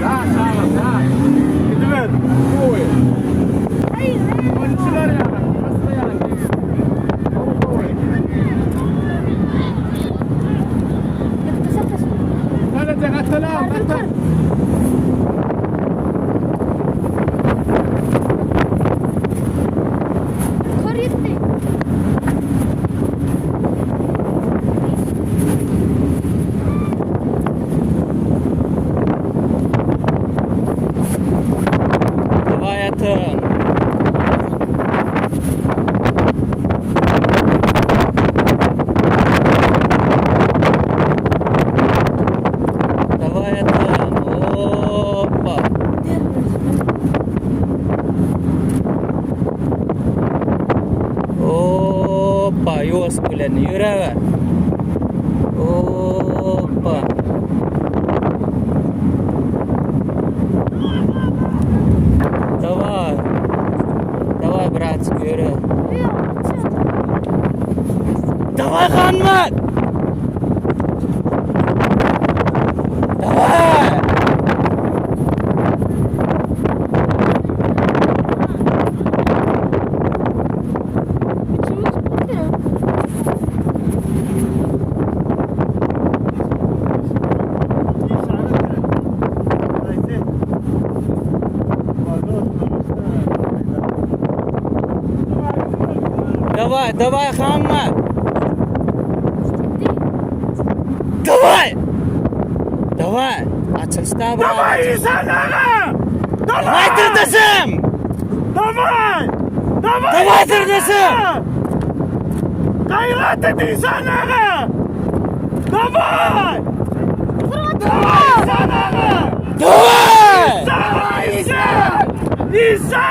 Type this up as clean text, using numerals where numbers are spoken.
Да, Сава, да. Gidiver. Ой. Polisçiler yana. Hasta yana. Ой. Hadi atala, atala. Yos bilen yürüver. Hoppa. Давай. Давай, братцы, yürü. Давай, Hanmat. Давай. Давай, давай, Хаммат! Давай! Давай! Açılışta bırak! Давай, insanlara! Давай, Syrdasym! Давай! Давай! Давай, Syrdasym! Gayret et insanlara! Давай! Давай insanlara! Давай! İnsan! İnsan! İnsan!